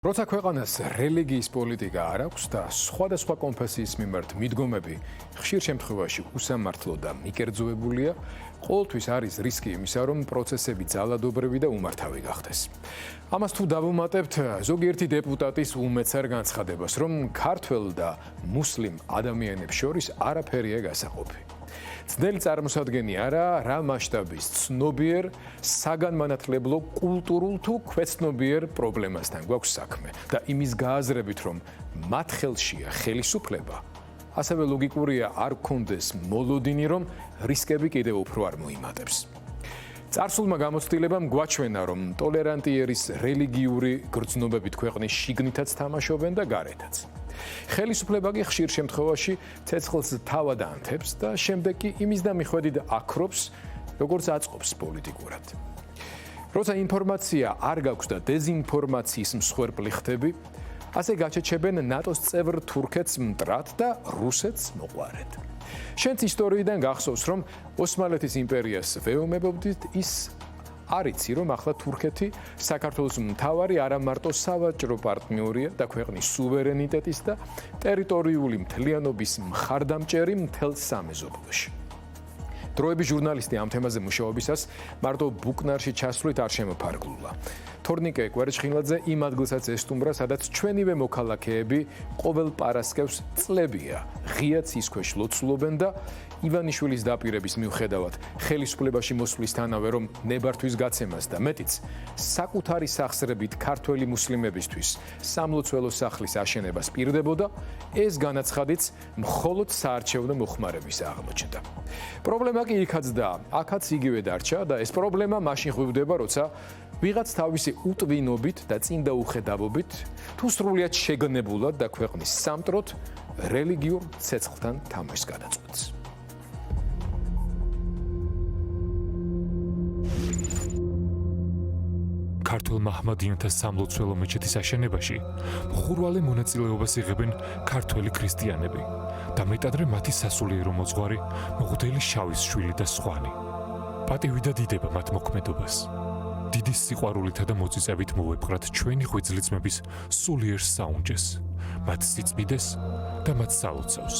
როცა ქვეყანას რელიგიის პოლიტიკა არ აქვს და სხვადასხვა კონფესიის მიმართ მიდგომები ხშირ შემთხვევაში უსამართლო და მიკერძოებულია, ყოველთვის არის რისკი იმისა, რომ პროცესები ძალადობრივი და უმართავი გახდეს. ამას თუ დავუმატებთ ზოგიერთი დეპუტატის უმეცარ განცხადებას, რომ ქართველ და მუსლიმ ადამიანებს შორის არაფერია გასაყოფი. ძნელი წარმოსადგენი არა, რა მასშტაბის ცნობიერ, საგანმანათლებლო, კულტურულ თუ ქვეცნობიერ პრობლემასთან გვაქვს საქმე და იმის გააზრებით, რომ მათ ხელშია ხელისუფლება, ასევე ლოგიკურია არ გქონდეს მოლოდინი, რომ რისკები კიდევ უფრო არ მოიმატებს. წარსულმა გამოცდილებამ გვაჩვენა, რომ ტოლერანტიერის რელიგიური გრძნობებით ქვეყნის შიგნითაც თამაშობენ და გარეთაც. ხელისუფლება კი ხშირ შემთხვევაში ცეცხლს თავად ანთებს და შემდეგ კი იმის და მიხედვით აქრობს, როგორც აწყობს პოლიტიკურად. როცა ინფორმაცია არ გაქვს და დეზინფორმაციის მსხვერპლი ხდები, ასე გაჩეჩებენ ნატოს წევრ თურქეთს მტრად და რუსეთს მოყვარედ. შენც ისტორიიდან გახსოვს, რომ ოსმალეთის იმპერიას ვეომებობდით, ის არ იცი, რომ ახლა თურქეთი საქართველოს მთავარი არა მარტო სავაჭრო პარტნიორია და ქვეყნის სუვერენიტეტის და ტერიტორიული მთლიანობის მხარდამჭერი მთელ სამეზობლოში. დროების ჟურნალისტი ამ თემაზე მუშაობისას მარტო ბუკნარში ჩასვლით არ შემოფარგლულა. თორნიკე კვერცხილაძე იმ ადგილსაც ესტუმრა, სადაც ჩვენივე მოქალაქეები ყოველ პარასკევს წლებია ღია ცის ქვეშ ლოცულობენ და ივანიშვილის დაპირების მიუხედავად ხელისუფლებაში მოსვლისთანავე, რომ ნებართვის გაცემას და მეტიც საკუთარი სახსრებით ქართველი მუსლიმებისთვის სამლოცველო სახლის აშენებას პირდებოდა, ეს განაცხადიც მხოლოდ საარჩევნო მოხმარების აღმოჩნდა. პრობლემა კი იქაც და აქაც იგივე დარჩა და ეს პრობლემა მაშინ ღვივდება, როცა ვიღაც თავისი უტვინობით და წინდაუხედავობით თუ სრულიად შეგნებულად და ქვეყნის სამტროდ რელიგიურ ცეცხლთან თამაშს გადაწყვეტს. ქართულ მაჰმადიანთა სამლოცველო მეჩეთის აშენებაში მხურვალე მონაწილეობას იღებენ ქართველი ქრისტიანები და მეტადრე მათი სასულიერო მოძღვარი მღვდელი შავის შვილი და სხვანი. პატივი და დიდება მათ მოქმედობას. დიდი სიყვარულითა და მოწიწებით მოვეპყრათ ჩვენი ღვიძლი-ძმების სულიერ საუნჯეს, მათ სიწმიდეს და მათ სალოცავს.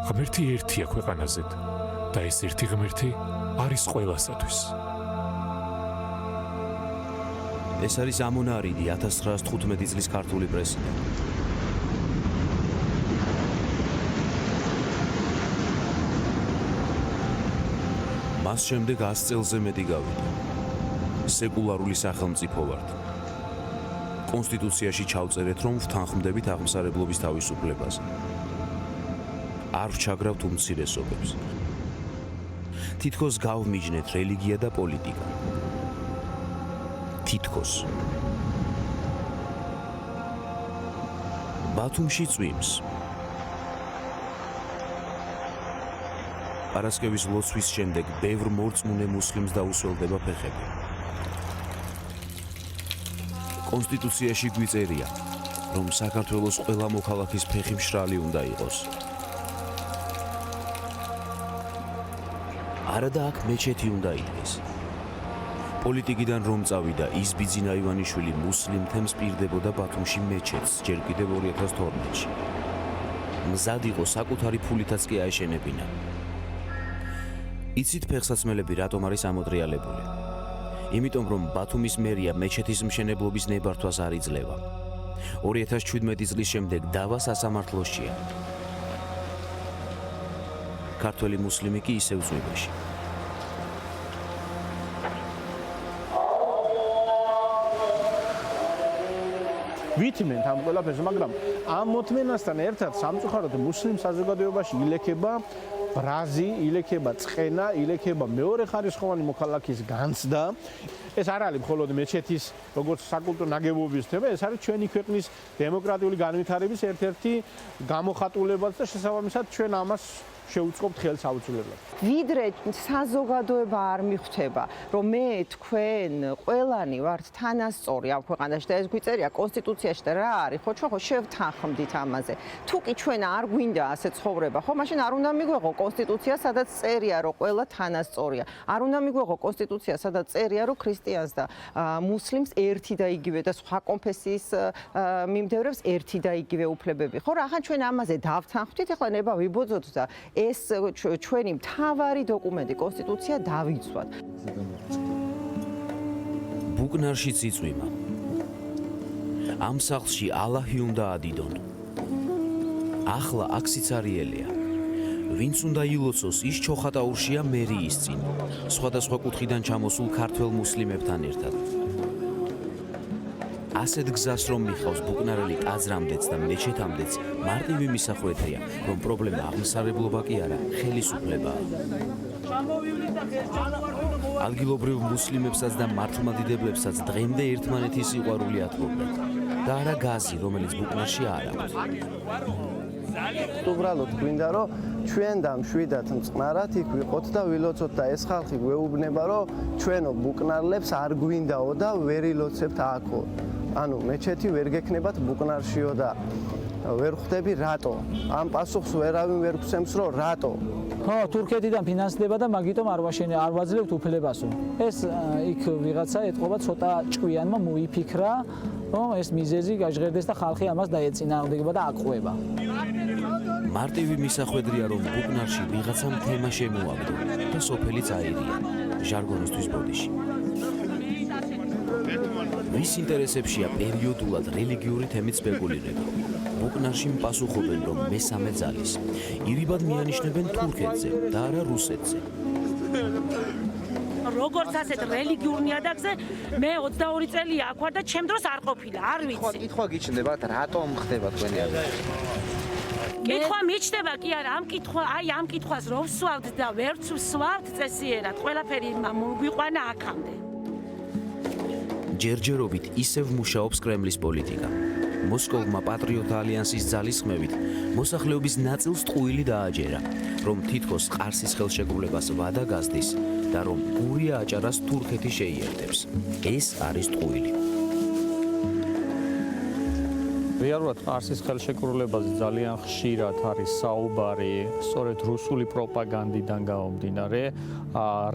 ღმერთი ერთია ქვეყანაზე და ეს ერთი ღმერთი არის ყველასათვის. ეს არის ამონარიდი 1915 წლის ქართული პრესიდან. მას შემდეგ 100 წელზე მეტი გავიდა. სეკულარული სახელმწიფო ვართ. კონსტიტუციაში ჩავწერეთ, რომ ვთანხმდებით აღმსარებლობის თავისუფლებაზე. არ ვჩაგრავთ უმცირესობებს. თითქოს გავმიჯნეთ რელიგია და პოლიტიკა. თითქოს. ბათუმში წვიმს. პარასკევის ლოცვის შემდეგ ბევრ მორწმუნე მუსლიმს დაუსველდება ფეხები. კონსტიტუციაში გვიწერია, რომ საქართველოს ყველა მოქალაქის ფეხი მშრალი უნდა იყოს. არა და აქ მეჩეთი უნდა იდგეს. პოლიტიკიდან რომ წავიდა ის ბიძინა ივანიშვილი მუსლიმ თემს პირდებოდა ბათუმში მეჩეთს ჯერ კიდევ 2012-ში. მზად იყო საკუთარი ფულითაც კი აეშენებინა. იცით ფეხსაცმელები რატომ არის ამოდრიალებული? იმიტომ რომ ბათუმის მერია მეჩეთის მშენებლობის ნებართვას არ იძლევა. 2017 წლის შემდეგ დავა სასამართლოშია. ქართველი მუსლიმი კი ისევ წვიმაში. ვითმენთ ამ ყველაფერს, მაგრამ ამ მოთმენასთან ერთად სამწუხაროდ მუსლიმ საზოგადოებაში ილექება ბრაზი, ილექება წყენა, ილექება მეორე ხარისხოვანი მოქალაქის განცდა. ეს არ არის მხოლოდ მეჩეთის როგორც საკულტო ნაგებობის თემა, ეს არის ჩვენი ქვეყნის დემოკრატიული განვითარების ერთ-ერთი გამოხატულებაც და შესაბამისად ჩვენ ამას შევუწყობთ ხელს აუცილებლად. ვიდრე საზოგადოება არ მიხვდება, რომ მე თქვენ ყველანი ვართ თანასწორი ამ ქვეყანაში და ეს გვიწერია კონსტიტუციაში და რა არის, ხო ჩვენ ხო შევთანხმდით ამაზე. თუ კი ჩვენ არ გვინდა ასე ცხოვრება, ხო მაშინ არ უნდა მიგვეღო კონსტიტუცია, სადაც წერია, რომ ყველა თანასწორია. არ უნდა მიგვეღო კონსტიტუცია, სადაც წერია, რომ ქრისტიანს და მუსლიმს ერთი და იგივე და სხვა კონფესიის მიმდევრებს ერთი და იგივე უფლებები. ხო, რახან ჩვენ ამაზე დავთანხმდით, ახლა ნება ვიბოძოთ და ეს ჩვენი მთავარი დოკუმენტი, კონსტიტუცია დავიცვათ. ბუკნარში წიწვიმა. ამ სახლში ალაჰი უნდა ადიდონ. ახლა აქ სიცარიელია. ვინც უნდა ილოცოს, ის ჩოხატაურშია მერიის წინ, სხვადასხვა კუთხიდან ჩამოსულ ქართველ მუსლიმებთან ერთად. ასეთ გზას რომ მიხავს ბუკნარელი ტაძრამდეც და მეჩეთამდეც, მარტივი მისახვედრია, რომ პრობლემა აღმსარებლობა კი არა, ხელისუფლებაა. ადგილობრივ მუსლიმებსაც და მართლმადიდებლებსაც დღემდე ერთმანეთის სიყვარული ათმობდათ და არა გაზი, რომელიც ბუკნარში არ აქვს. უბრალოდ გვინდა რომ ჩვენ და მშვიდად მწყნარად იქ ვიყოთ და ვილოცოთ და ეს ხალხი გვეუბნება რომ ჩვენო ბუკნარლებს არ გვინდაო და ვერ ილოცებთ აქო. ანუ მეჩეთი ვერ გექნებათ ბუკნარშიო და ვერ ხვდები რატო. ამ პასუხს ვერავინ ვერ გვცემს რომ რატო. ხო, თურქეთიდან ფინანსდება და მაგიტომ არ ვაძლევთ უფლებასო. ეს იქ ვიღაცა ეთყობა ცოტა ჭკვიანმა მოიფიქრა, რომ ეს მიზეზი გაჟღერდეს და ხალხი ამას დაეწინააღმდეგება და აკყვება. მარტივი მისახვედრია, რომ ბუკნარში ვიღაცამ თემა შემოაგდო და სოფელი წაირია ჟარგონისთვის ბოდიში. ვის ინტერესებშია პერიოდულად რელიგიური თემით სპეკულირება. ბუკნარში პასუხობენ, რომ მესამე ძალის. ირიბად მიანიშნებენ თურქეთზე და არა რუსეთზე. როგორც ასეთ რელიგიურ ნიადაგზე მე 22 წელია აქ ვარ და ჩემ დროს არ ყოფილა, არ ვიცი. კითხვა გიჩნდება, რატომ ხდება თქვენი ამბავი? კითხვა მიჩნდება კი არა, ამ კითხვას რო ვსვავთ და ვერ ვსვავთ წესიერად, ყველაფერი მოგვიყვანა აქამდე. ჯერჯერობით ისევ მუშაობს კრემლის პოლიტიკა. მოსკოვმა პატრიოტთა ალიანსის ძალისხმევით მოსახლეობის ნაწილს ტყუილი დააჯერა, რომ თითქოს ყარსის ხელშეკრულებას ვადა გასდის და რომ გურია აჭარას თურქეთი შეიერთებს. ეს არის ტყუილი. რეალურად ყარსის ხელშეკრულებაზე ძალიან ხშირად არის საუბარი სწორედ რუსული პროპაგანდიდან გამომდინარე.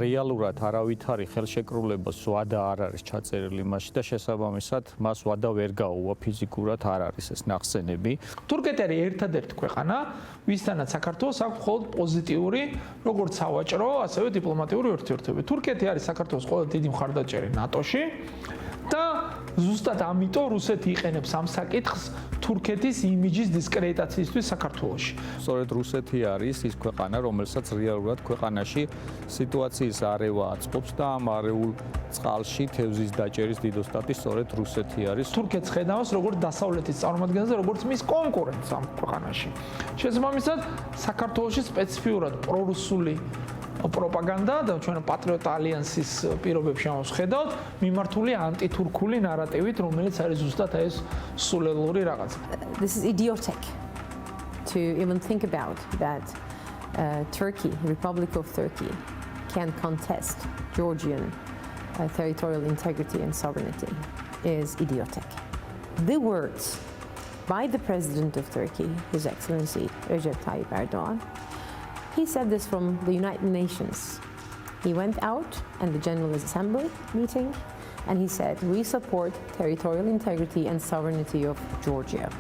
რეალურად არავითარი ხელშეკრულებას ვადა არ არის ჩაწერილი მასში და შესაბამისად მას ვადა ვერ გაუვა, ფიზიკურად არ არის ეს ნახსენები. თურქეთი არის ერთადერთი ქვეყანა, ვისთანაც საქართველოს აქვს მხოლოდ პოზიტიური, როგორც სავაჭრო, ასევე დიპლომატიური ურთიერთობები. თურქეთი არის საქართველოს ყველაზე დიდი მხარდაჭერი ნატოში და ზუსტად ამიტომ რუსეთი იყენებს ამ საკითხს თურქეთის იმიჯის დისკრედიტაციისთვის საქართველოში. სწორედ რუსეთი არის ის ქვეყანა, რომელსაც რეალურად ქვეყანაში სიტუაციის არევა აწყობს და ამ არეულ წყალში თევზის დაჭერის დიდოსტატი სწორედ რუსეთი არის. თურქეთს ხედავს როგორც დასავლეთის წარმომადგენელს და როგორც მის კონკურენტს ამ ქვეყანაში. შესაბამისად, საქართველოში სპეციფიურად პრორუსული პროპაგანდა და ჩვენ პატრიოტთა ალიანსის პირობებში ამას ხედავთ, მიმართული ანტითურქული ნარატივით, რომელიც არის ზუსტად ეს სულელური რაღაცა. This is idiotic to even think about that Turkey, Republic of Turkey, can contest Georgian territorial integrity and sovereignty is idiotic. The words by the President of Turkey, His Excellency Recep Tayyip Erdogan, he said this from the United Nations. He went out and the General Assembly meeting and he said, we support territorial integrity and sovereignty of Georgia.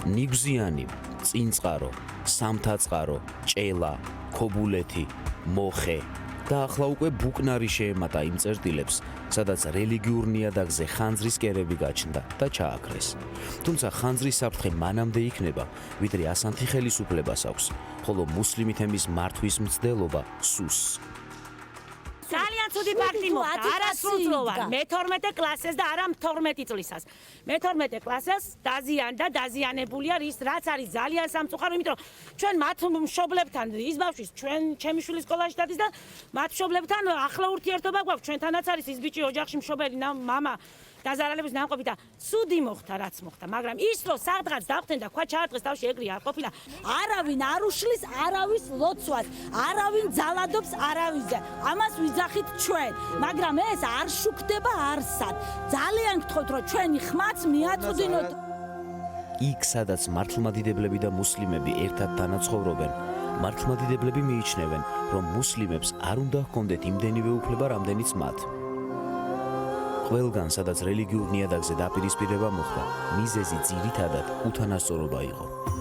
ნიგზიანი, წინწყარო, სამთაწყარო, ჭელა, ქობულეთი, მოხე და ახლა უკვე ბუკნარი შეემატა იმ წერტილებს, სადაც რელიგიურ ნიადაგზე ხანძრის კერები გაჩნდა და ჩააქრეს. თუმცა ხანძრის საფრთხე მანამდე იქნება, ვიდრე ასანთი ხელისუფლებას აქვს, ხოლო მუსლიმი თემის მართვის მცდელობა სუსს. ძალიან ცუდი ფაქტი მოხდა, არასრულწლოვან, მე-12 კლასეს და არა 12 წლისას. მე-12 კლასეს დაზიანდა, დაზიანებულია ის, რაც არის ძალიან სამწუხარო, იმიტომ რომ ჩვენ მათ მშობლებთან, ის ბავშვის, ჩემი შვილი სკოლაში დადის და მათ მშობლებთან ახლა ურთიერთობა გვაქვს, ჩვენთანაც არის ის ბიჭი ოჯახში მშობელი, მამა დაზარალების ნამყოფი და ცუდი მოხდა, რაც მოხდა, მაგრამ ის რომ სადღაც დავხდნენ და ქვა ჩაარტყეს თავში ეგრე არ ყოფილა. არავინ არ უშლის არავის ლოცვას, არავინ ძალადობს არავისზე. ამას ვიძახით ჩვენ, მაგრამ ეს არ შუქდება არსად. ძალიან გთხოვთ, რომ ჩვენი ხმაც მიაწვდინოთ. იქ, სადაც მართლმადიდებლები და მუსლიმები ერთად თანაცხოვრობენ, მართლმადიდებლები მიიჩნევენ, რომ მუსლიმებს არ უნდა ჰქონდეთ იმდენივე უფლება, რამდენიც მათ. ყველგან, სადაც რელიგიურ ნიადაგზე დაპირისპირება მოხდა, მიზეზი ძირითადად უთანასწორობა იყო.